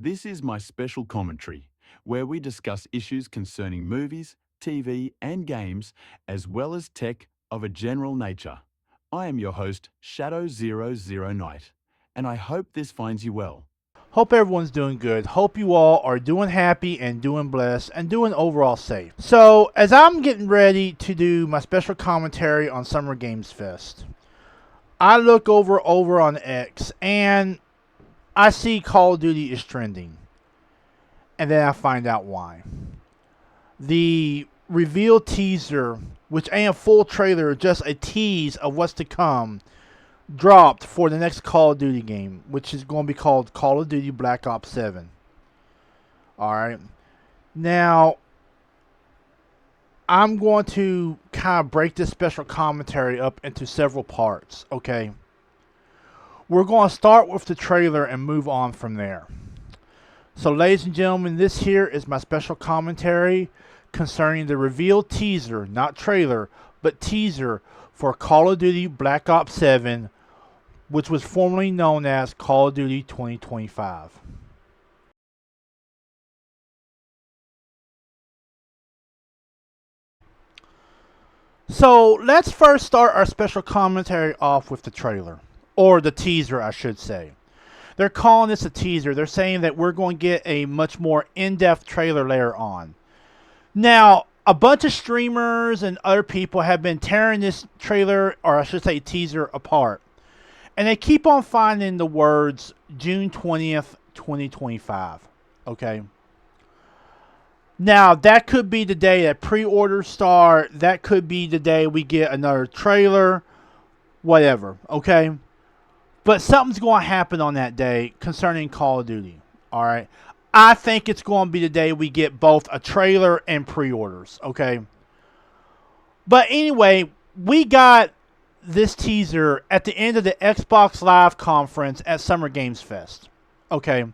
This is my special commentary, where we discuss issues concerning movies, TV, and games, as well as tech of a general nature. I am your host, Shadow00 Knight, and I hope this finds you well. Hope everyone's doing good. Hope you all are doing happy and doing blessed and doing overall safe. So, as I'm getting ready to do my special commentary on Summer Games Fest, I look over on X and I see Call of Duty is trending. And then I find out why. The reveal teaser, which ain't a full trailer, just a tease of what's to come, dropped for the next Call of Duty game, which is going to be called Call of Duty Black Ops 7. Alright. Now, I'm going to kind of break this special commentary up into several parts, okay? We're going to start with the trailer and move on from there. So, ladies and gentlemen, this here is my special commentary concerning the reveal teaser, not trailer, but teaser for Call of Duty Black Ops 7, which was formerly known as Call of Duty 2025. So let's first start our special commentary off with the trailer, or the teaser I should say. They're calling this a teaser. They're saying that we're going to get a much more in-depth trailer later on. Now, a bunch of streamers and other people have been tearing this trailer, or I should say teaser, apart. And they keep on finding the words June 20th, 2025. Okay? Now, that could be the day that pre-orders start. That could be the day we get another trailer. Whatever. Okay? But something's going to happen on that day concerning Call of Duty. Alright? I think it's going to be the day we get both a trailer and pre-orders. Okay? But anyway, we got this teaser at the end of the Xbox Live conference at Summer Games Fest. Okay.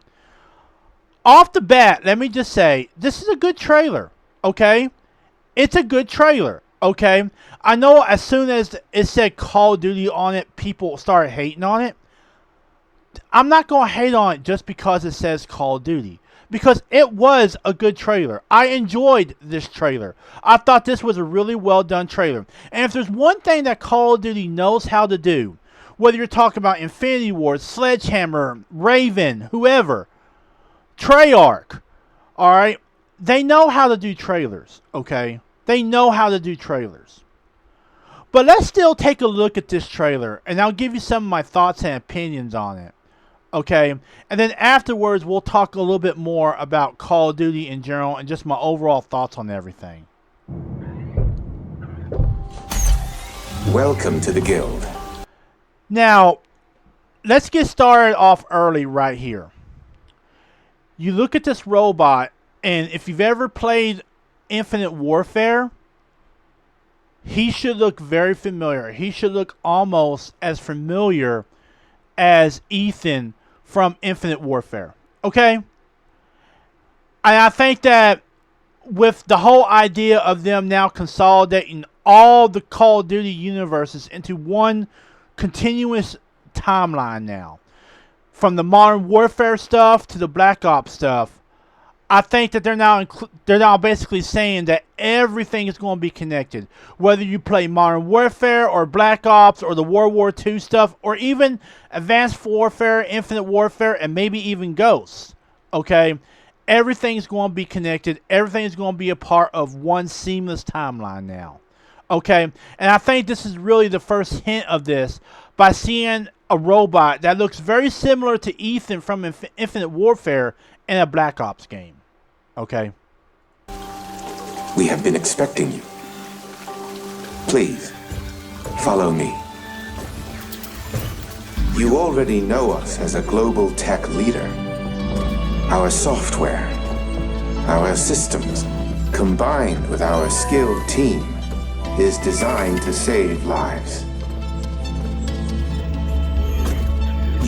Off the bat, let me just say, this is a good trailer. Okay. It's a good trailer. Okay. I know as soon as it said Call of Duty on it, people started hating on it. I'm not going to hate on it just because it says Call of Duty. Because it was a good trailer. I enjoyed this trailer. I thought this was a really well done trailer. And if there's one thing that Call of Duty knows how to do, whether you're talking about Infinity Ward, Sledgehammer, Raven, whoever, Treyarch, alright, they know how to do trailers, okay? They know how to do trailers. But let's still take a look at this trailer, and I'll give you some of my thoughts and opinions on it. Okay, and then afterwards we'll talk a little bit more about Call of Duty in general and just my overall thoughts on everything. Welcome to the Guild. Now, let's get started off early right here. You look at this robot, and if you've ever played Infinite Warfare, he should look very familiar. He should look almost as familiar as Ethan from Infinite Warfare. Okay? And I think that with the whole idea of them now consolidating all the Call of Duty universes into one continuous timeline now, from the Modern Warfare stuff to the Black Ops stuff, I think that they're now basically saying that everything is going to be connected. Whether you play Modern Warfare or Black Ops or the World War II stuff or even Advanced Warfare, Infinite Warfare, and maybe even Ghosts. Okay? Everything's going to be connected. Everything is going to be a part of one seamless timeline now. Okay? And I think this is really the first hint of this by seeing a robot that looks very similar to Ethan from Infinite Warfare in a Black Ops game. Okay? We have been expecting you. Please, follow me. You already know us as a global tech leader. Our software, our systems, combined with our skilled team, is designed to save lives.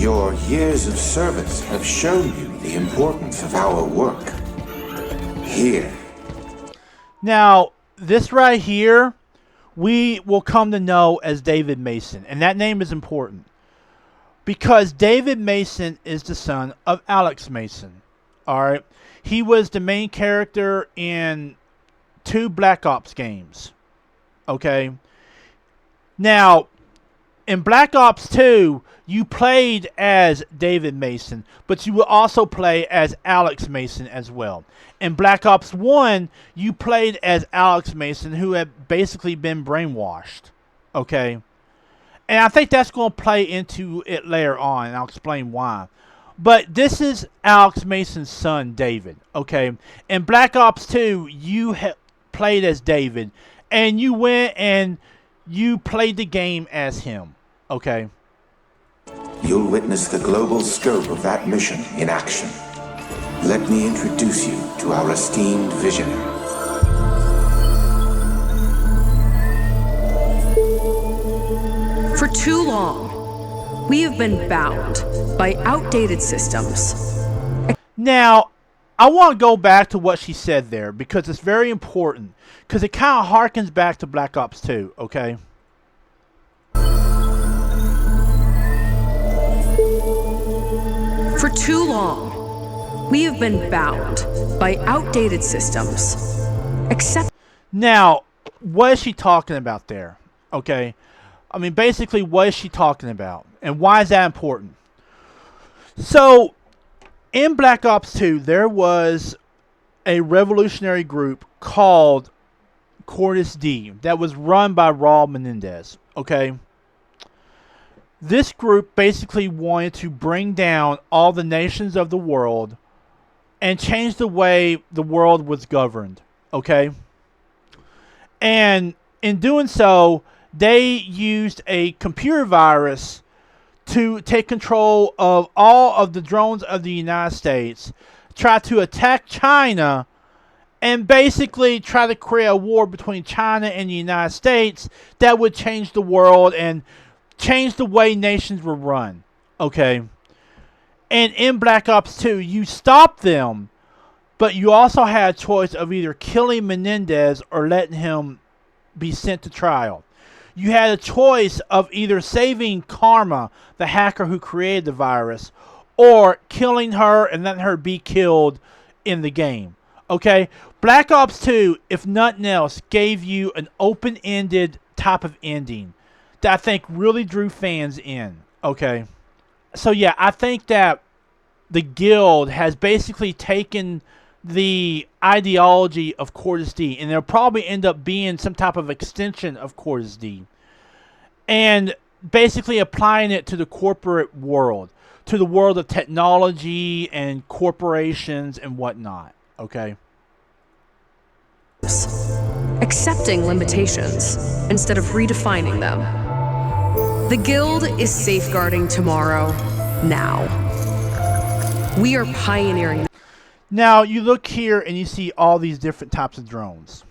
Your years of service have shown you the importance of our work. Here. Now, this right here, we will come to know as David Mason. And that name is important. Because David Mason is the son of Alex Mason. All right. He was the main character in 2 Black Ops games. Okay. Now, in Black Ops 2, you played as David Mason, but you would also play as Alex Mason as well. In Black Ops 1, you played as Alex Mason, who had basically been brainwashed. Okay. And I think that's going to play into it later on, and I'll explain why. But this is Alex Mason's son, David. Okay. In Black Ops 2, you played as David, and you went and you played the game as him. Okay. You'll witness the global scope of that mission in action. Let me introduce you to our esteemed visionary. For too long, we have been bound by outdated systems. Now, I want to go back to what she said there because it's very important, because it kind of harkens back to Black Ops 2, okay? For too long, we have been bound by outdated systems. Now, what is she talking about there? Okay? I mean, basically, what is she talking about? And why is that important? So, in Black Ops 2, there was a revolutionary group called Cordis D that was run by Raul Menendez. Okay? This group basically wanted to bring down all the nations of the world and change the way the world was governed. Okay? And in doing so, they used a computer virus to take control of all of the drones of the United States, try to attack China, and basically try to create a war between China and the United States that would change the world and change the way nations were run. Okay? And in Black Ops 2, you stopped them, but you also had a choice of either killing Menendez or letting him be sent to trial. You had a choice of either saving Karma, the hacker who created the virus, or killing her and letting her be killed in the game. Okay? Black Ops 2, if nothing else, gave you an open-ended type of ending that I think really drew fans in. Okay? So yeah, I think that the guild has basically taken the ideology of Cordis D, and they'll probably end up being some type of extension of Cordis D, and basically applying it to the corporate world, to the world of technology and corporations and whatnot. Okay? Accepting limitations instead of redefining them. The Guild is safeguarding tomorrow, now. We are pioneering. Now, you look here and you see all these different types of drones.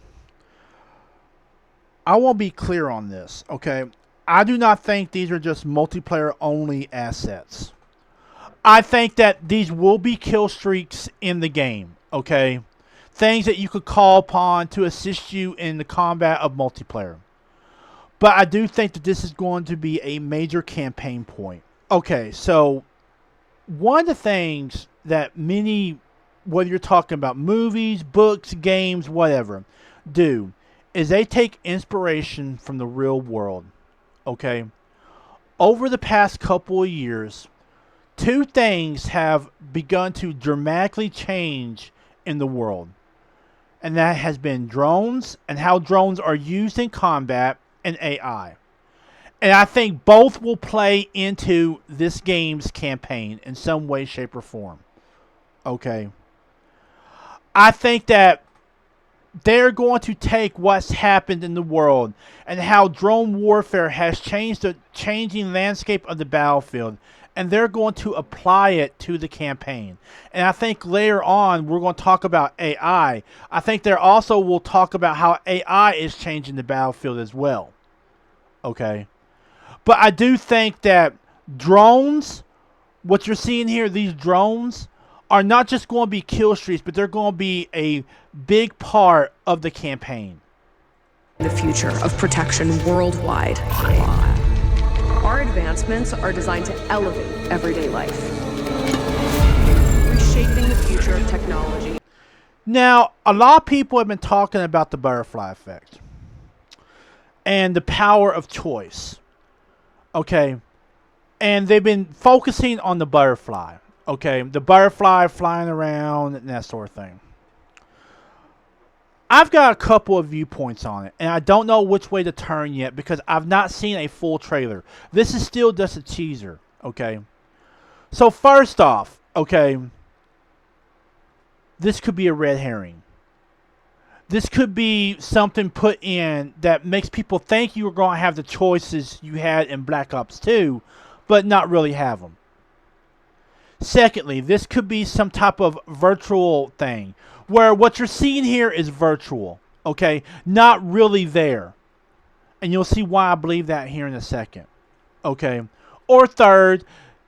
I want to be clear on this, okay? I do not think these are just multiplayer-only assets. I think that these will be kill streaks in the game, okay? Things that you could call upon to assist you in the combat of multiplayer. But I do think that this is going to be a major campaign point. Okay, so one of the things that many, whether you're talking about movies, books, games, whatever, do is they take inspiration from the real world. Okay? Over the past couple of years, 2 things have begun to dramatically change in the world. And that has been drones and how drones are used in combat, and AI. And I think both will play into this game's campaign in some way, shape, or form. Okay? I think that they're going to take what's happened in the world and how drone warfare has changed the changing landscape of the battlefield, and they're going to apply it to the campaign. And I think later on we're going to talk about AI. I think there also will talk about how AI is changing the battlefield as well. Okay? But I do think that drones, what you're seeing here, these drones, are not just going to be kill streaks, but they're going to be a big part of the campaign. The future of protection worldwide. Our advancements are designed to elevate everyday life, reshaping the future of technology. Technology. Now, a lot of people have been talking about the butterfly effect and the power of choice. Okay. And they've been focusing on the butterfly. Okay. The butterfly flying around and that sort of thing. I've got a couple of viewpoints on it, and I don't know which way to turn yet because I've not seen a full trailer. This is still just a teaser, okay? So first off, okay, this could be a red herring. This could be something put in that makes people think you were going to have the choices you had in Black Ops 2, but not really have them. Secondly, this could be some type of virtual thing where what you're seeing here is virtual, okay? Not really there. And you'll see why I believe that here in a second, okay? Or third,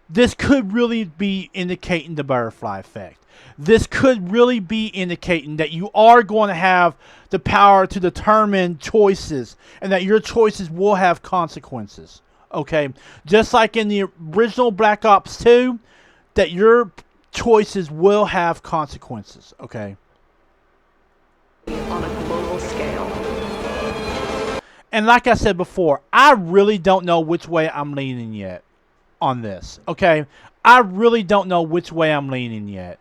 this could really be indicating the butterfly effect. This could really be indicating that you are going to have the power to determine choices and that your choices will have consequences, okay? Just like in the original Black Ops 2, that your choices will have consequences, okay? On a global scale. And like I said before, I really don't know which way I'm leaning yet on this, okay? I really don't know which way I'm leaning yet.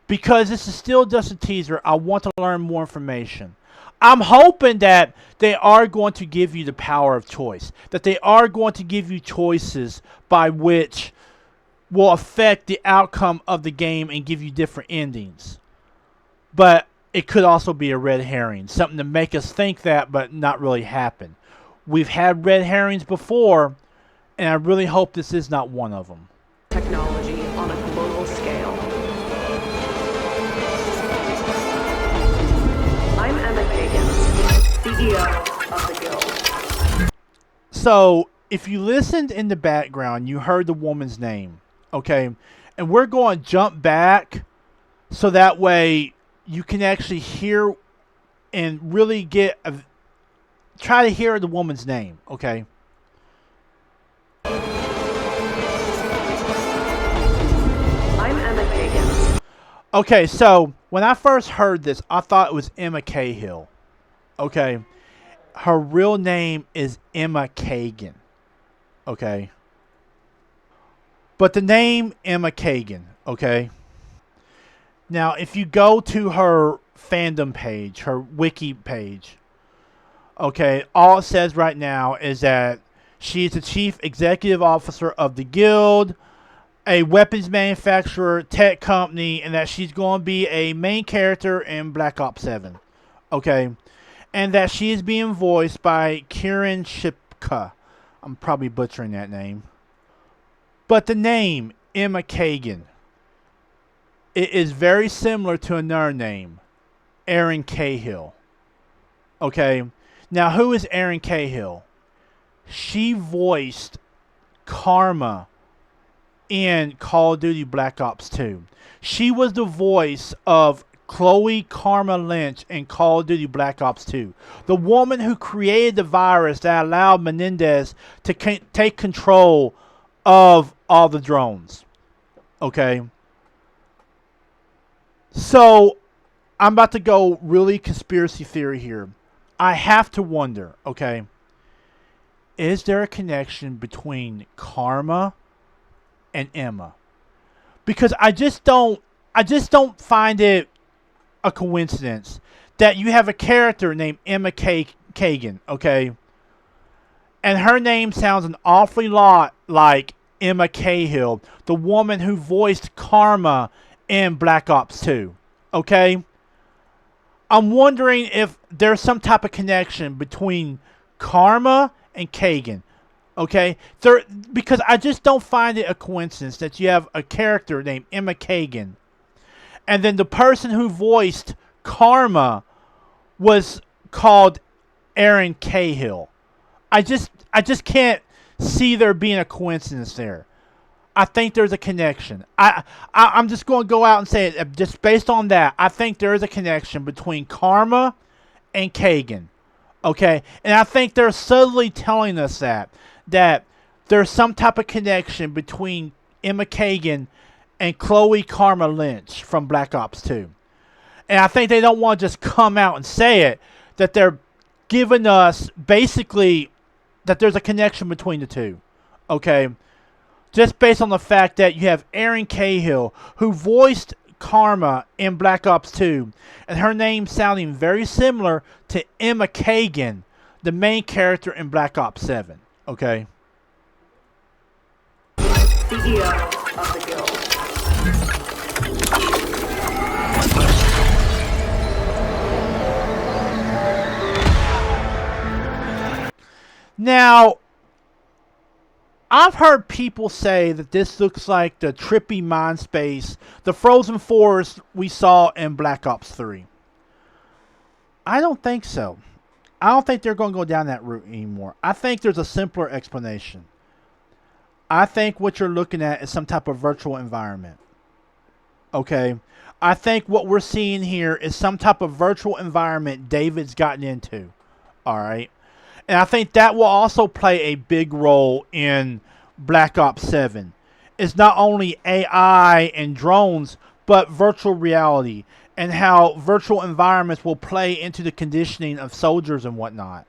Because this is still just a teaser, I want to learn more information. I'm hoping that they are going to give you the power of choice. That they are going to give you choices by which will affect the outcome of the game and give you different endings. But it could also be a red herring. Something to make us think that, but not really happen. We've had red herrings before, and I really hope this is not one of them. Technology on a global scale. I'm Emma Kagan, CEO of the Guild. So, if you listened in the background, you heard the woman's name, okay? And we're going to jump back so that way you can actually hear and really try to hear the woman's name, okay? I'm Emma Kagan. Okay, so when I first heard this, I thought it was Emma Cahill, okay? Her real name is Emma Kagan, okay? But the name Emma Kagan, okay? Now, if you go to her fandom page, her wiki page, okay, all it says right now is that she's the chief executive officer of the Guild, a weapons manufacturer, tech company, and that she's going to be a main character in Black Ops 7, okay? And that she is being voiced by Kieran Shipka. I'm probably butchering that name. But the name, Emma Kagan, it is very similar to another name, Erin Cahill. Okay? Now, who is Erin Cahill? She voiced Karma in Call of Duty Black Ops 2. She was the voice of Chloe Karma Lynch in Call of Duty Black Ops 2. The woman who created the virus that allowed Menendez to take control of all the drones. Okay? So, I'm about to go really conspiracy theory here. I have to wonder, okay, is there a connection between Karma and Emma? Because I just don't find it a coincidence that you have a character named Emma Kagan, okay? And her name sounds an awfully lot like Emma Cahill, the woman who voiced Karma in Black Ops 2, okay? I'm wondering if there's some type of connection between Karma and Kagan, okay? Because I just don't find it a coincidence that you have a character named Emma Kagan, and then the person who voiced Karma was called Erin Cahill. I just can't see there being a coincidence there. I think there's a connection. I'm just going to go out and say it. Just based on that, I think there is a connection between Karma and Kagan. Okay? And I think they're subtly telling us that there's some type of connection between Emma Kagan and Chloe Karma Lynch from Black Ops 2. And I think they don't want to just come out and say it, that they're giving us basically that there's a connection between the two. Okay? Just based on the fact that you have Erin Cahill, who voiced Karma in Black Ops 2, and her name sounding very similar to Emma Kagan, the main character in Black Ops 7. Okay? CEO of the guild. Now, I've heard people say that this looks like the trippy mind space, the frozen forest we saw in Black Ops 3. I don't think so. I don't think they're going to go down that route anymore. I think there's a simpler explanation. I think what you're looking at is some type of virtual environment. Okay? I think what we're seeing here is some type of virtual environment David's gotten into. Alright? And I think that will also play a big role in Black Ops 7. It's not only AI and drones, but virtual reality and how virtual environments will play into the conditioning of soldiers and whatnot.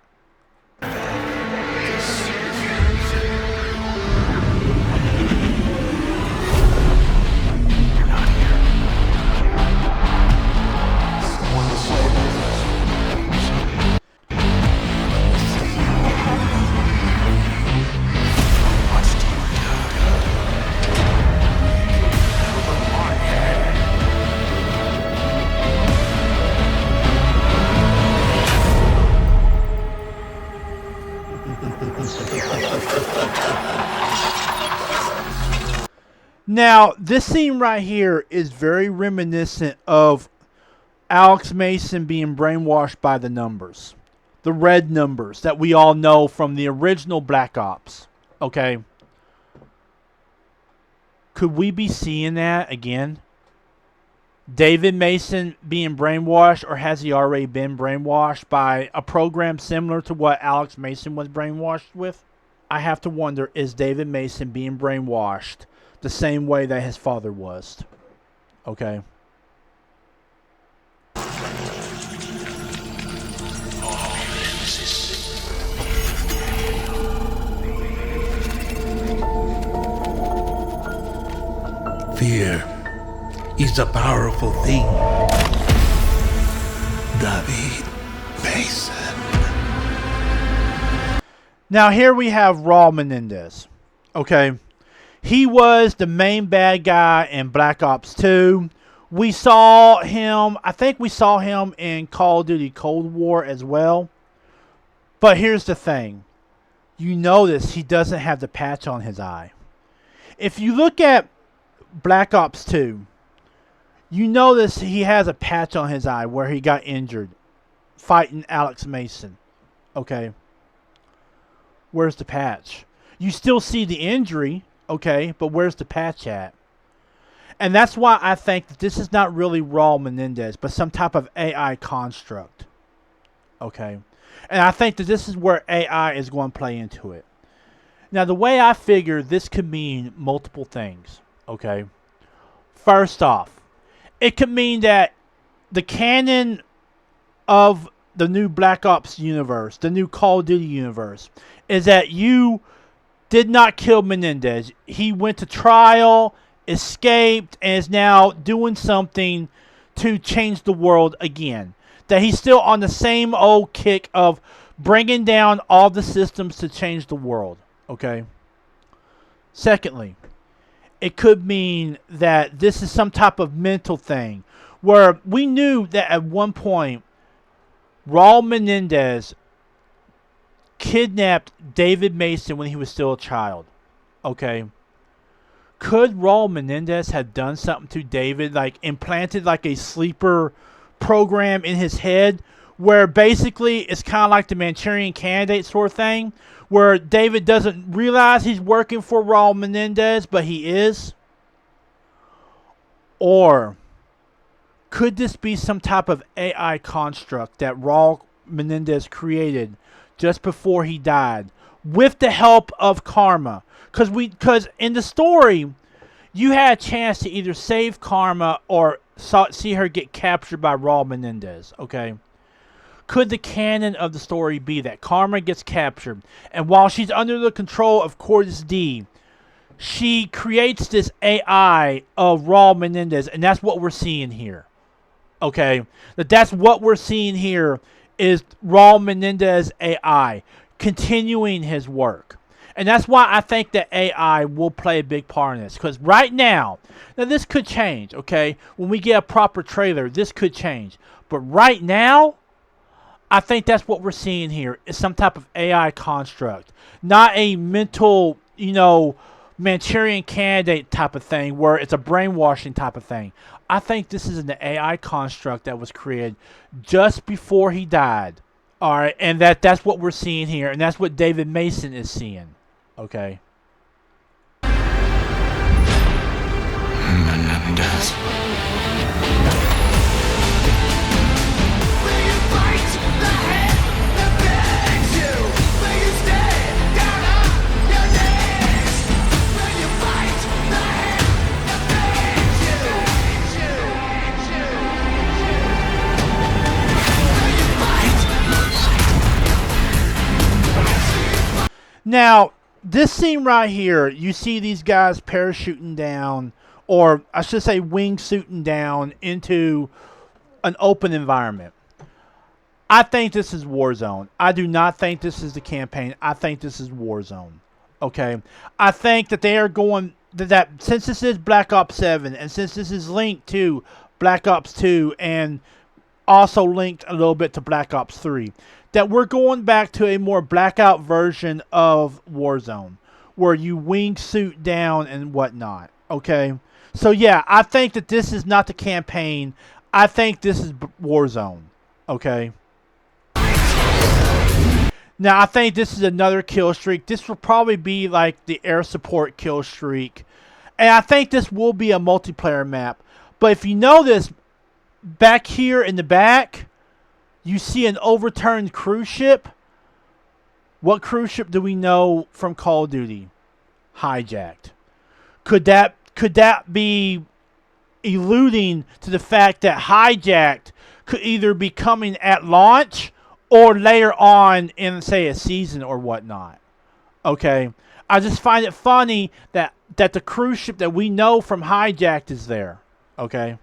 Now, this scene right here is very reminiscent of Alex Mason being brainwashed by the numbers. The red numbers that we all know from the original Black Ops. Okay? Could we be seeing that again? David Mason being brainwashed, or has he already been brainwashed by a program similar to what Alex Mason was brainwashed with? I have to wonder, is David Mason being brainwashed the same way that his father was? Okay. Fear is a powerful thing. David Mason. Now here we have Raul Menendez. Okay. He was the main bad guy in Black Ops 2. We saw him, I think we saw him in Call of Duty Cold War as well. But here's the thing. You notice he doesn't have the patch on his eye. If you look at Black Ops 2, you notice he has a patch on his eye where he got injured fighting Alex Mason. Okay. Where's the patch? You still see the injury. Okay, but where's the patch at? And that's why I think that this is not really Raul Menendez, but some type of AI construct. Okay. And I think that this is where AI is going to play into it. Now, the way I figure this could mean multiple things. Okay. First off, it could mean that the canon of the new Black Ops universe, the new Call of Duty universe, is that you did not kill Menendez. He went to trial, escaped, and is now doing something to change the world again. That he's still on the same old kick of bringing down all the systems to change the world. Okay? Secondly, it could mean that this is some type of mental thing where we knew that at one point Raul Menendez kidnapped David Mason when he was still a child. Okay. Could Raul Menendez have done something to David, like implanted like a sleeper program in his head where basically it's kind of like the Manchurian Candidate sort of thing where David doesn't realize he's working for Raul Menendez, but he is? Or could this be some type of AI construct that Raul Menendez created just before he died, with the help of Karma? Because in the story, you had a chance to either save Karma or see her get captured by Raul Menendez, okay? Could the canon of the story be that Karma gets captured, and while she's under the control of Cordis D, she creates this AI of Raul Menendez, and that's what we're seeing here, okay? That's what we're seeing here is Raul Menendez AI continuing his work. And that's why I think that AI will play a big part in this. Because right now this could change, okay? When we get a proper trailer, this could change. But right now, I think that's what we're seeing here is some type of AI construct. Not a mental, Manchurian Candidate type of thing where it's a brainwashing type of thing. I think this is an AI construct that was created just before he died. All right, and that's what we're seeing here, and that's what David Mason is seeing. Okay. Menendez. Now, this scene right here, you see these guys parachuting down, or I should say wingsuiting down into an open environment. I think this is Warzone. I do not think this is the campaign. I think this is Warzone. Okay? I think that they are going, that since this is Black Ops 7, and since this is linked to Black Ops 2, and also linked a little bit to Black Ops 3, that we're going back to a more blackout version of Warzone, where you wingsuit down and whatnot, okay? So yeah, I think that this is not the campaign. I think this is Warzone, okay? Now, I think this is another kill streak. This will probably be like the air support kill streak. And I think this will be a multiplayer map. But if you notice, back here in the back, you see an overturned cruise ship. What cruise ship do we know from Call of Duty? Hijacked. Could that be alluding to the fact that Hijacked could either be coming at launch or later on in, say, a season or whatnot? Okay. I just find it funny that the cruise ship that we know from Hijacked is there. Okay.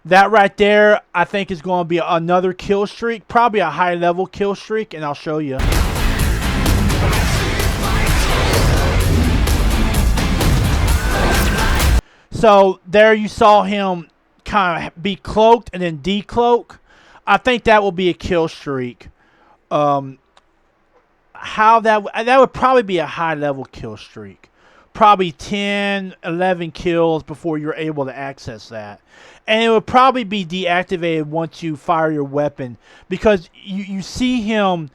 That right there, I think, is going to be another kill streak. Probably a high-level kill streak, and I'll show you. So, there you saw him kind of be cloaked and then decloak. I think that will be a kill streak. How that would probably be a high-level kill streak. Probably 10, 11 kills before you're able to access that. And it would probably be deactivated once you fire your weapon, because you see him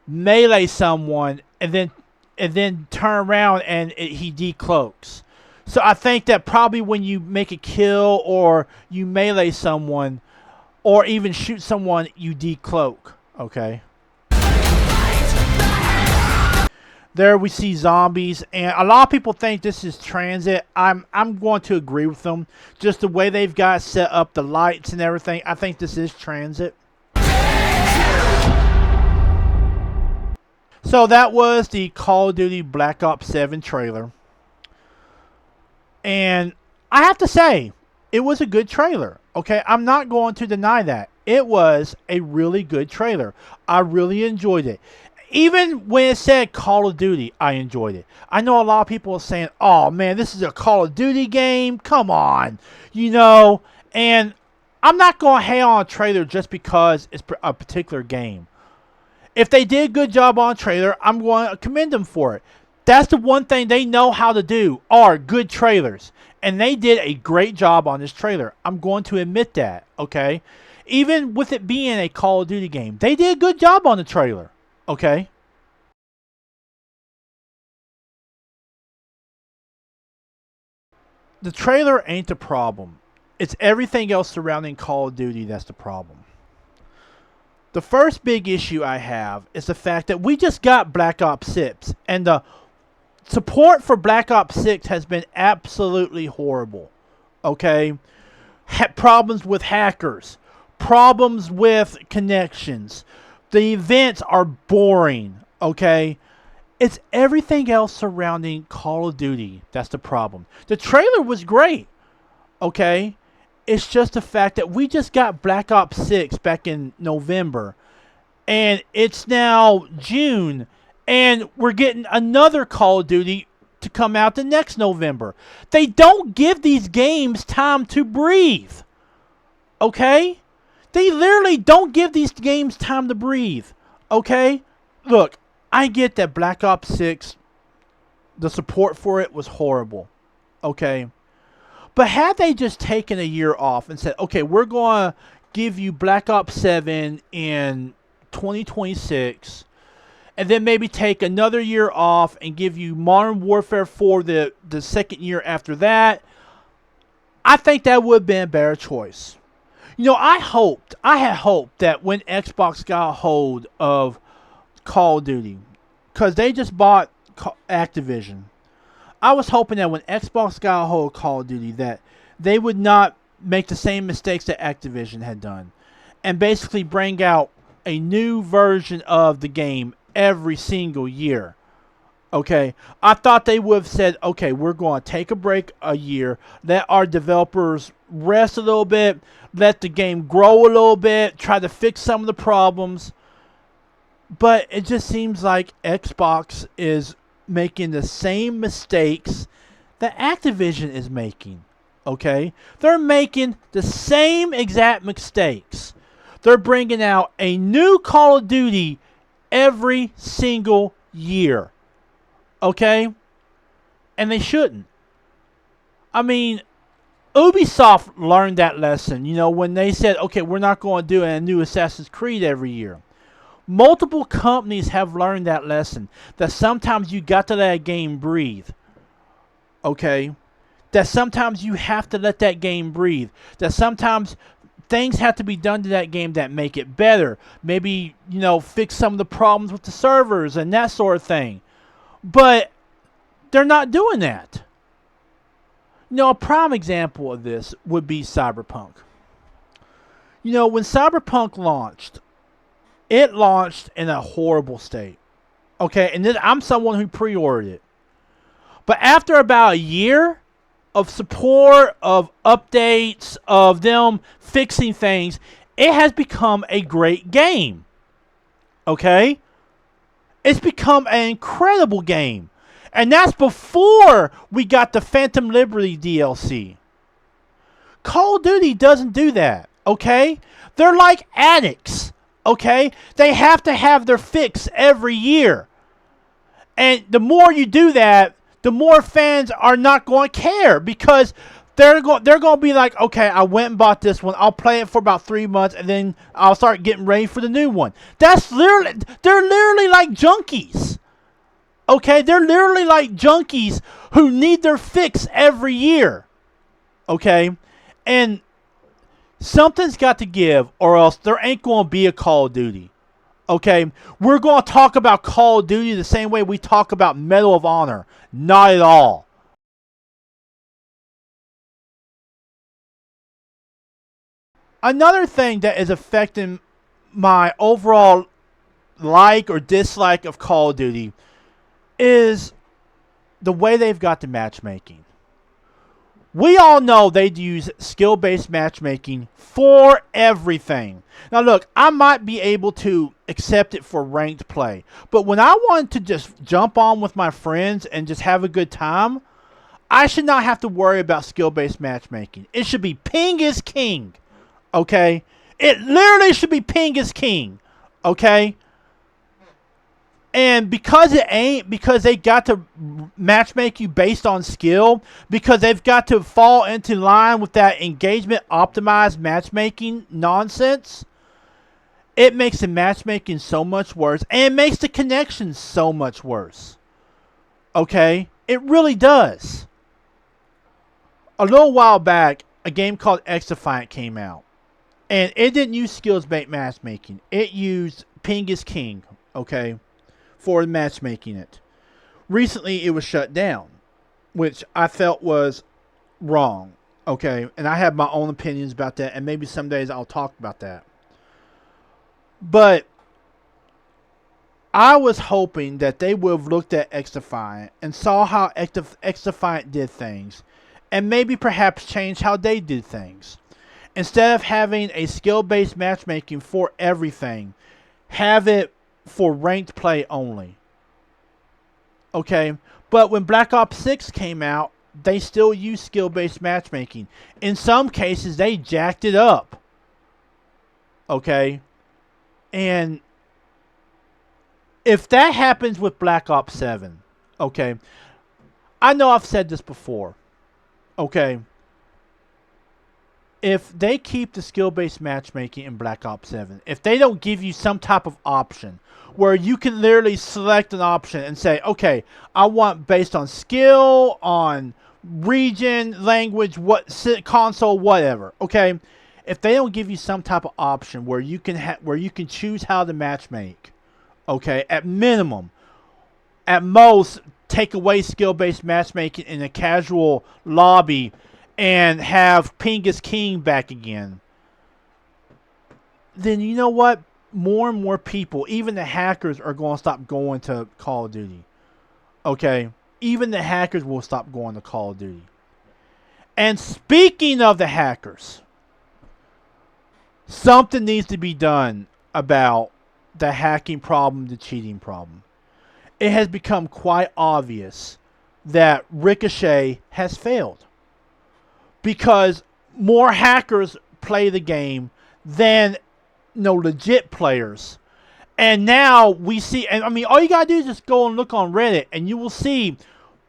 melee someone and then turn around and he decloaks. So I think that probably when you make a kill or you melee someone or even shoot someone, you decloak. Okay. There we see zombies, and a lot of people think this is transit. I'm going to agree with them. Just the way they've got set up the lights and everything, I think this is transit. So that was the Call of Duty Black Ops 7 trailer. And I have to say, it was a good trailer. Okay, I'm not going to deny that. It was a really good trailer. I really enjoyed it. Even when it said Call of Duty, I enjoyed it. I know a lot of people are saying, oh man, this is a Call of Duty game. Come on. And I'm not going to hate on a trailer just because it's a particular game. If they did a good job on a trailer, I'm going to commend them for it. That's the one thing they know how to do, are good trailers. And they did a great job on this trailer. I'm going to admit that, okay? Even with it being a Call of Duty game, they did a good job on the trailer. Okay. The trailer ain't the problem. It's everything else surrounding Call of Duty that's the problem. The first big issue I have is the fact that we just got Black Ops 6, and the support for Black Ops 6 has been absolutely horrible. Okay? Problems with hackers, problems with connections. The events are boring. Okay? It's everything else surrounding Call of Duty that's the problem. The trailer was great. Okay? It's just the fact that we just got Black Ops 6 back in November. And it's now June. And we're getting another Call of Duty to come out the next November. They don't give these games time to breathe. Okay? They literally don't give these games time to breathe. Okay? Look, I get that Black Ops 6, the support for it was horrible. Okay? But had they just taken a year off and said, okay, we're going to give you Black Ops 7 in 2026, and then maybe take another year off and give you Modern Warfare 4 the second year after that, I think that would have been a better choice. You know, I had hoped that when Xbox got a hold of Call of Duty, because they just bought Activision, I was hoping that when Xbox got a hold of Call of Duty that they would not make the same mistakes that Activision had done and basically bring out a new version of the game every single year. Okay, I thought they would have said, okay, we're going to take a break a year, let our developers rest a little bit, let the game grow a little bit, try to fix some of the problems. But it just seems like Xbox is making the same mistakes that Activision is making. Okay, they're making the same exact mistakes. They're bringing out a new Call of Duty every single year. Okay? And they shouldn't. I mean, Ubisoft learned that lesson, you know, when they said, okay, we're not going to do a new Assassin's Creed every year. Multiple companies have learned that lesson, that sometimes you got to let a game breathe. Okay? That sometimes you have to let that game breathe. That sometimes things have to be done to that game that make it better. Maybe, you know, fix some of the problems with the servers and that sort of thing. But they're not doing that. You know, a prime example of this would be Cyberpunk. You know, when Cyberpunk launched, it launched in a horrible state. Okay, and then I'm someone who pre-ordered it. But after about a year of support, of updates, of them fixing things, it has become a great game. Okay? It's become an incredible game. And that's before we got the Phantom Liberty DLC. Call of Duty doesn't do that. Okay? They're like addicts. Okay? They have to have their fix every year. And the more you do that, the more fans are not going to care, because they're going to be like, okay, I went and bought this one. I'll play it for about 3 months, and then I'll start getting ready for the new one. They're literally like junkies. Okay, they're literally like junkies who need their fix every year. Okay, and something's got to give, or else there ain't going to be a Call of Duty. Okay, we're going to talk about Call of Duty the same way we talk about Medal of Honor. Not at all. Another thing that is affecting my overall like or dislike of Call of Duty is the way they've got the matchmaking. We all know they use skill-based matchmaking for everything. Now look, I might be able to accept it for ranked play, but when I want to just jump on with my friends and just have a good time, I should not have to worry about skill-based matchmaking. It should be ping is king. Okay? It literally should be ping is king. Okay? And because it ain't, because they got to matchmake you based on skill, because they've got to fall into line with that engagement optimized matchmaking nonsense, it makes the matchmaking so much worse, and it makes the connections so much worse. Okay? It really does. A little while back, a game called XDefiant came out. And it didn't use skills-based matchmaking. It used ping is king, okay, for matchmaking it. recently it was shut down, which I felt was wrong. Okay, and I have my own opinions about that, and maybe some days I'll talk about that. But I was hoping that they would have looked at XDefiant and saw how XDefiant did things, and maybe perhaps change how they did things. Instead of having a skill-based matchmaking for everything, have it for ranked play only. Okay, but when Black Ops 6 came out, they still used skill-based matchmaking. In some cases, they jacked it up. Okay, and if that happens with Black Ops 7, okay, I know I've said this before, okay, if they keep the skill-based matchmaking in Black Ops 7, if they don't give you some type of option where you can literally select an option and say, okay, I want based on skill, on region, language, console, whatever, okay, if they don't give you some type of option where you can choose how to matchmake, okay, at minimum, at most, take away skill-based matchmaking in a casual lobby and have Pingus King back again, then you know what? More and more people, even the hackers, are going to stop going to Call of Duty. Okay? Even the hackers will stop going to Call of Duty. And speaking of the hackers, something needs to be done about the hacking problem, the cheating problem. It has become quite obvious that Ricochet has failed, because more hackers play the game than legit players. And now we see, and I mean, all you gotta do is just go and look on Reddit, and you will see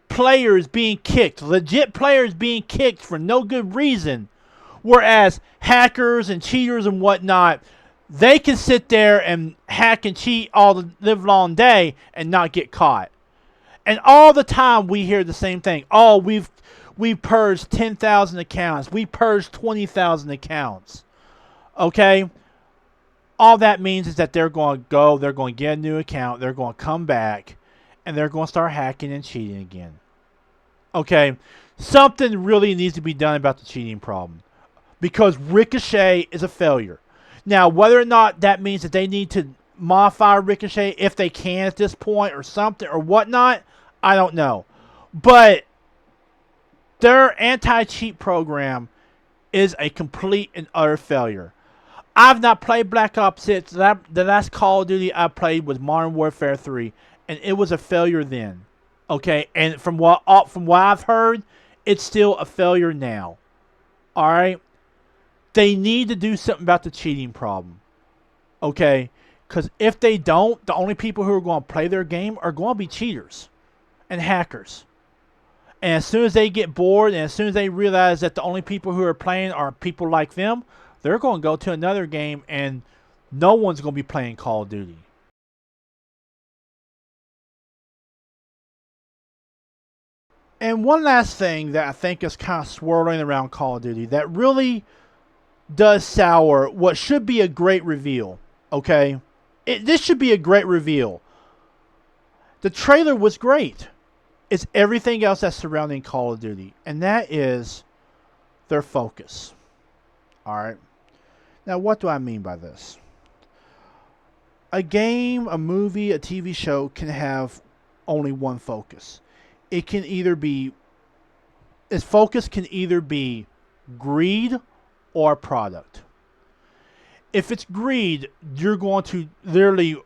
players being kicked, legit players being kicked for no good reason, whereas hackers and cheaters and whatnot, they can sit there and hack and cheat all the live long day and not get caught. And all the time we hear the same thing. Oh, we purged 10,000 accounts. We purged 20,000 accounts. Okay? All that means is that they're going to go, they're going to get a new account, they're going to come back, and they're going to start hacking and cheating again. Okay? Something really needs to be done about the cheating problem, because Ricochet is a failure. Now, whether or not that means that they need to modify Ricochet if they can at this point or something or whatnot, I don't know. But their anti-cheat program is a complete and utter failure. I've not played Black Ops 6. The last Call of Duty I played was Modern Warfare 3, and it was a failure then. Okay, and from what I've heard, it's still a failure now. All right, they need to do something about the cheating problem. Okay, because if they don't, the only people who are going to play their game are going to be cheaters and hackers. And as soon as they get bored, and as soon as they realize that the only people who are playing are people like them, they're going to go to another game, and no one's going to be playing Call of Duty. And one last thing that I think is kind of swirling around Call of Duty that really does sour what should be a great reveal. Okay? This should be a great reveal. The trailer was great. It's everything else that's surrounding Call of Duty, and that is their focus. Alright? Now, what do I mean by this? A game, a movie, a TV show can have only one focus. It can either be, its focus can either be greed or product. If it's greed, you're going to literally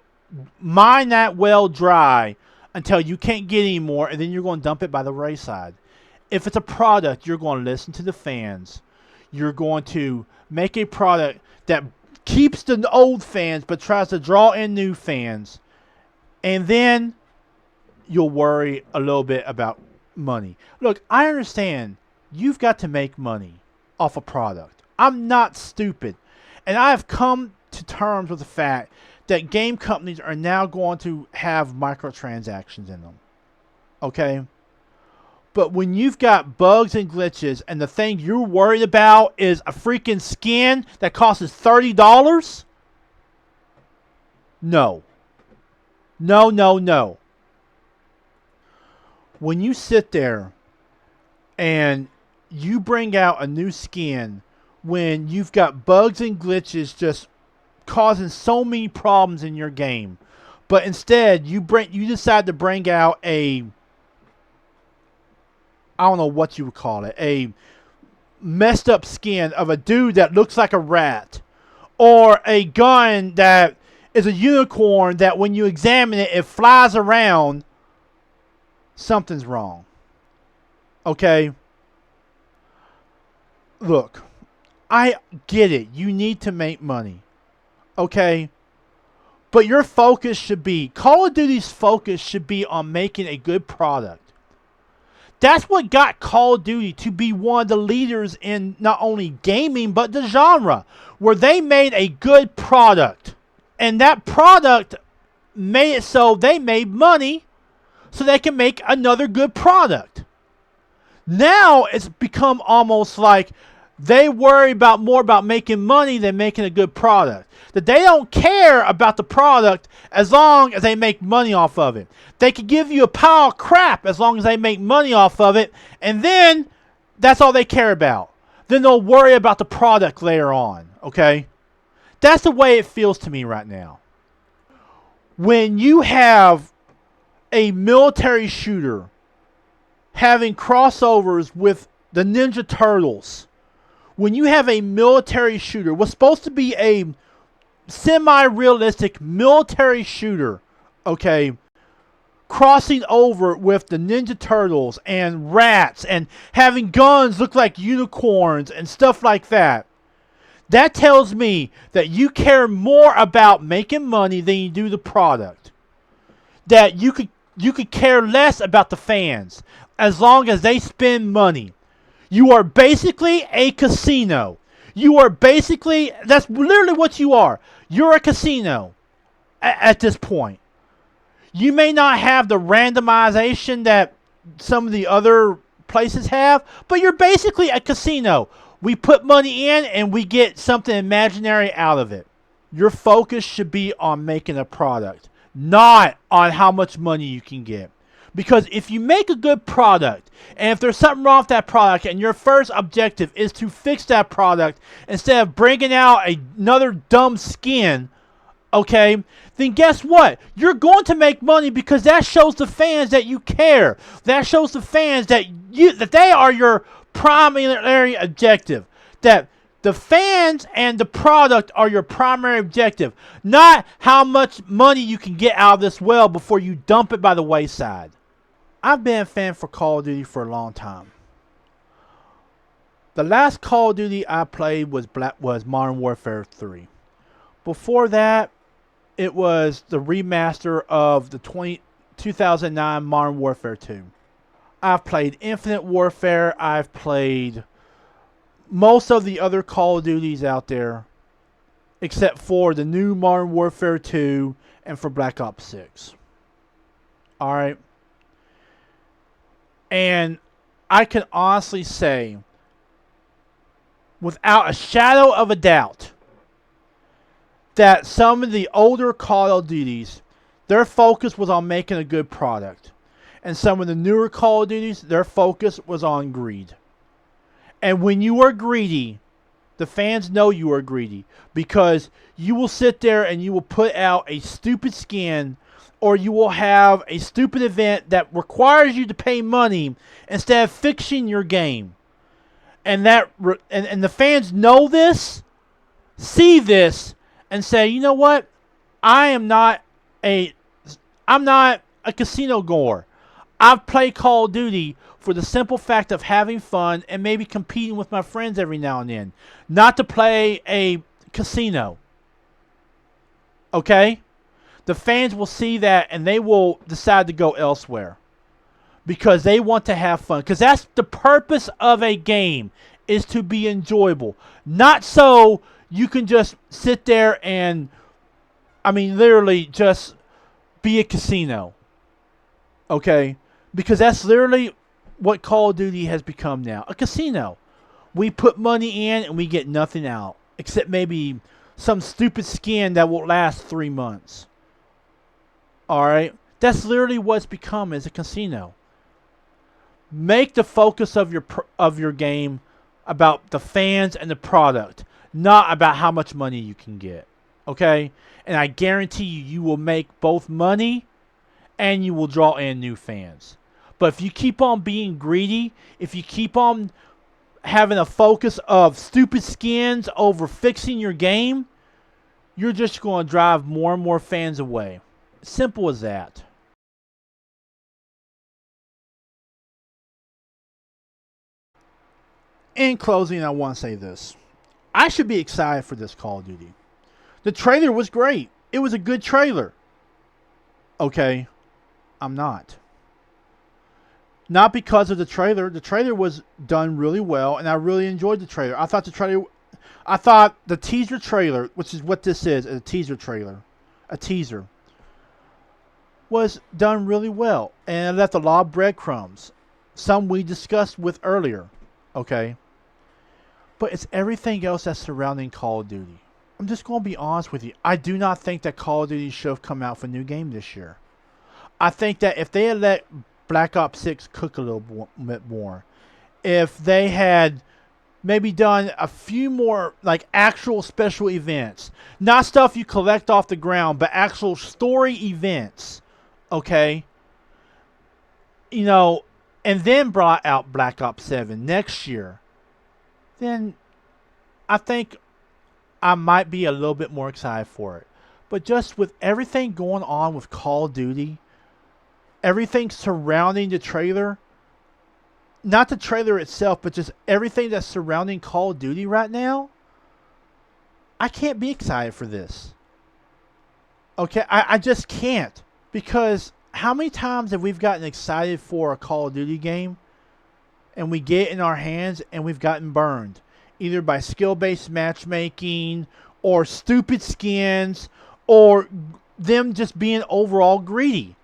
mine that well dry until you can't get any more, and then you're going to dump it by the wayside. If it's a product, you're going to listen to the fans. You're going to make a product that keeps the old fans but tries to draw in new fans. And then you'll worry a little bit about money. Look, I understand you've got to make money off a product. I'm not stupid. And I have come to terms with the fact that game companies are now going to have microtransactions in them. Okay? But when you've got bugs and glitches and the thing you're worried about is a freaking skin that costs $30? No. No, no, no. when you sit there and you bring out a new skin when you've got bugs and glitches just causing so many problems in your game, but instead you decide to bring out I don't know what you would call it, a messed up skin of a dude that looks like a rat, or a gun that is a unicorn that when you examine it, it flies around. Something's wrong. Okay? Look, I get it. You need to make money. Okay? But your focus should be, Call of Duty's focus should be on making a good product. That's what got Call of Duty to be one of the leaders in not only gaming, but the genre, where they made a good product. And that product made it so they made money so they can make another good product. Now it's become almost like they worry more about making money than making a good product. That they don't care about the product as long as they make money off of it. They can give you a pile of crap as long as they make money off of it, and then that's all they care about. Then they'll worry about the product later on, okay? That's the way it feels to me right now. When you have a military shooter having crossovers with the Ninja Turtles, when you have a military shooter, what's supposed to be a semi-realistic military shooter, okay, crossing over with the Ninja Turtles and rats and having guns look like unicorns and stuff like that, that tells me that you care more about making money than you do the product. That you could care less about the fans as long as they spend money. You are basically a casino. That's literally what you are. You're a casino at this point. You may not have the randomization that some of the other places have, but you're basically a casino. We put money in and we get something imaginary out of it. Your focus should be on making a product, not on how much money you can get. Because if you make a good product, and if there's something wrong with that product, and your first objective is to fix that product instead of bringing out another dumb skin, okay, then guess what? You're going to make money because that shows the fans that you care. That shows the fans that they are your primary objective. That the fans and the product are your primary objective, not how much money you can get out of this well before you dump it by the wayside. I've been a fan for Call of Duty for a long time. The last Call of Duty I played was Modern Warfare 3. Before that, it was the remaster of the 2009 Modern Warfare 2. I've played Infinite Warfare. I've played most of the other Call of Duties out there, except for the new Modern Warfare 2 and for Black Ops 6. Alright? And I can honestly say, without a shadow of a doubt, that some of the older Call of Duties, their focus was on making a good product. And some of the newer Call of Duties, their focus was on greed. And when you are greedy, the fans know you are greedy. Because you will sit there and you will put out a stupid skin, or you will have a stupid event that requires you to pay money instead of fixing your game. And and the fans know this, see this, and say, you know what? I'm not a casino goer. I've played Call of Duty for the simple fact of having fun and maybe competing with my friends every now and then. Not to play a casino. Okay? The fans will see that and they will decide to go elsewhere. Because they want to have fun. Because that's the purpose of a game, is to be enjoyable. Not so you can just sit there and, literally just be a casino. Okay? Because that's literally what Call of Duty has become now. A casino. We put money in and we get nothing out. Except maybe some stupid skin that will last 3 months. Alright? That's literally what's become as a casino. Make the focus of your game about the fans and the product, not about how much money you can get. Okay? And I guarantee you will make both money and you will draw in new fans. But if you keep on being greedy, if you keep on having a focus of stupid skins over fixing your game, you're just going to drive more and more fans away. Simple as that. In closing, I want to say this. I should be excited for this Call of Duty. The trailer was great. It was a good trailer. Okay, I'm not. Not because of the trailer. The trailer was done really well, and I really enjoyed the trailer. I thought the teaser trailer, which is what this is, a teaser trailer, a teaser, was done really well. And it left a lot of breadcrumbs. Some we discussed with earlier. Okay? But it's everything else that's surrounding Call of Duty. I'm just going to be honest with you. I do not think that Call of Duty should have come out for a new game this year. I think that if they had let Black Ops 6 cook a little bit more, if they had maybe done a few more like actual special events, not stuff you collect off the ground, but actual story events, okay? You know, and then brought out Black Ops 7 next year, then I think I might be a little bit more excited for it. But just with everything going on with Call of Duty, everything surrounding the trailer, not the trailer itself, but just everything that's surrounding Call of Duty right now, I can't be excited for this. Okay, I just can't. Because how many times have we gotten excited for a Call of Duty game and we get it in our hands and we've gotten burned? Either by skill-based matchmaking or stupid skins or them just being overall greedy.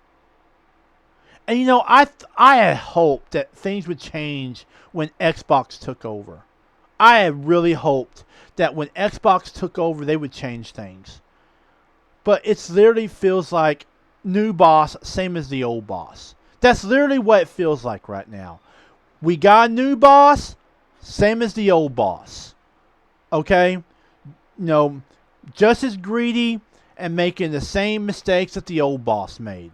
And you know, I had hoped that things would change when Xbox took over. I had really hoped that when Xbox took over, they would change things. But it literally feels like new boss, same as the old boss. That's literally what it feels like right now. We got a new boss, same as the old boss. Okay? You know, just as greedy and making the same mistakes that the old boss made.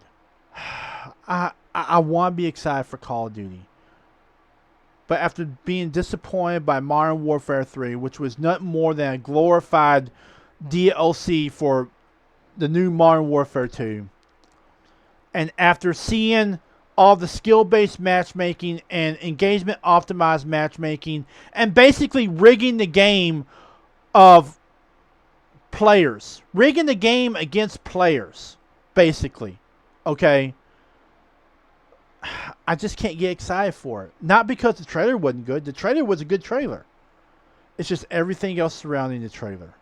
I want to be excited for Call of Duty. But after being disappointed by Modern Warfare 3, which was nothing more than a glorified DLC for the new Modern Warfare 2, and after seeing all the skill-based matchmaking and engagement-optimized matchmaking and basically rigging the game of players. Rigging the game against players, basically. Okay? I just can't get excited for it. Not because the trailer wasn't good. The trailer was a good trailer. It's just everything else surrounding the trailer.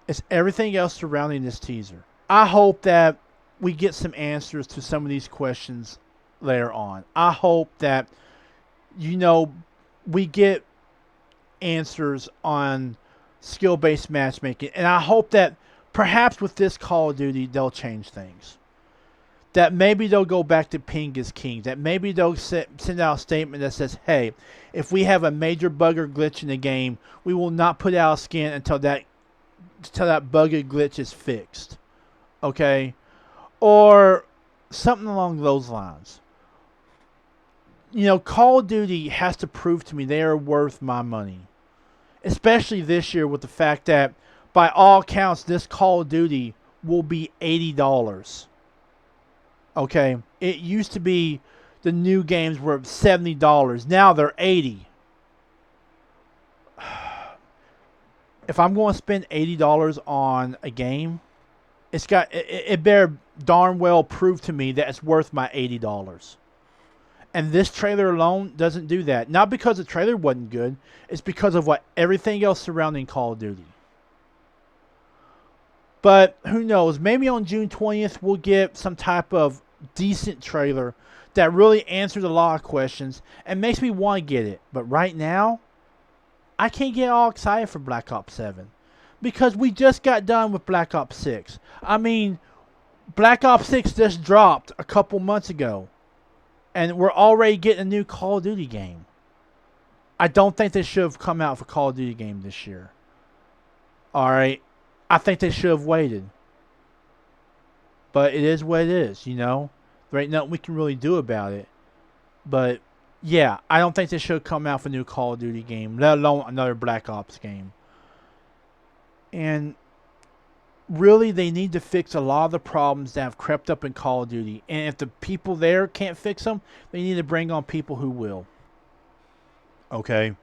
It's everything else surrounding this teaser. I hope that we get some answers to some of these questions later on. I hope that, you know, we get answers on skill-based matchmaking. And I hope that perhaps with this Call of Duty, they'll change things. That maybe they'll go back to ping is king. That maybe they'll send out a statement that says, hey, if we have a major bug or glitch in the game, we will not put out a skin until that bug or glitch is fixed. Okay? Or something along those lines. You know, Call of Duty has to prove to me they are worth my money. Especially this year with the fact that, by all accounts, this Call of Duty will be $80. Okay? It used to be the new games were $70. Now they're $80. If I'm going to spend $80 on a game, it better darn well prove to me that it's worth my $80. And this trailer alone doesn't do that. Not because the trailer wasn't good. It's because of what everything else surrounding Call of Duty. But who knows? Maybe on June 20th we'll get some type of decent trailer that really answers a lot of questions and makes me want to get it. But right now, I can't get all excited for Black Ops 7. Because we just got done with Black Ops 6. I mean, Black Ops 6 just dropped a couple months ago. And we're already getting a new Call of Duty game. I don't think they should have come out for Call of Duty game this year. Alright? I think they should have waited. But it is what it is, you know? There ain't nothing we can really do about it. But, yeah, I don't think they should have come out for a new Call of Duty game, let alone another Black Ops game. And really, they need to fix a lot of the problems that have crept up in Call of Duty. And if the people there can't fix them, they need to bring on people who will. Okay?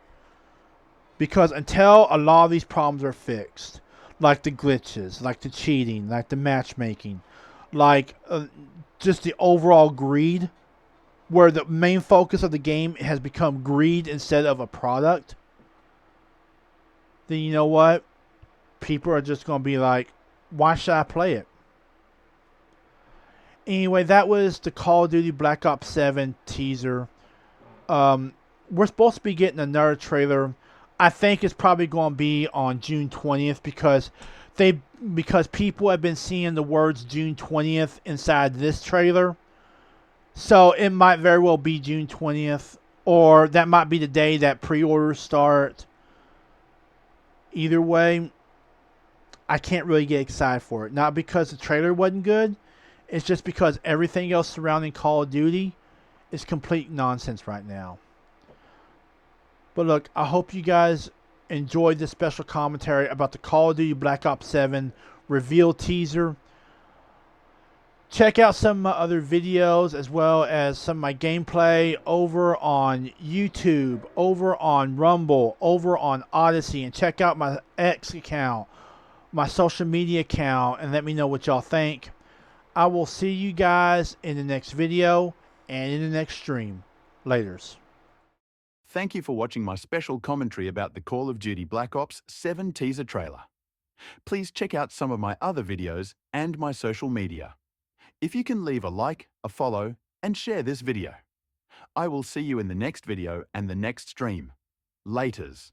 Because until a lot of these problems are fixed, like the glitches, like the cheating, like the matchmaking, like just the overall greed, where the main focus of the game has become greed instead of a product, then you know what? People are just going to be like, why should I play it? Anyway, that was the Call of Duty Black Ops 7 teaser. We're supposed to be getting another trailer. I think it's probably going to be on June 20th because people have been seeing the words June 20th inside this trailer. So it might very well be June 20th, or that might be the day that pre-orders start. Either way, I can't really get excited for it. Not because the trailer wasn't good. It's just because everything else surrounding Call of Duty is complete nonsense right now. But look, I hope you guys enjoyed this special commentary about the Call of Duty Black Ops 7 reveal teaser. Check out some of my other videos as well as some of my gameplay over on YouTube, over on Rumble, over on Odyssey, and check out my X account, my social media account, and let me know what y'all think. I will see you guys in the next video and in the next stream. Laters. Thank you for watching my special commentary about the Call of Duty Black Ops 7 teaser trailer. Please check out some of my other videos and my social media. If you can leave a like, a follow, and share this video. I will see you in the next video and the next stream. Laters.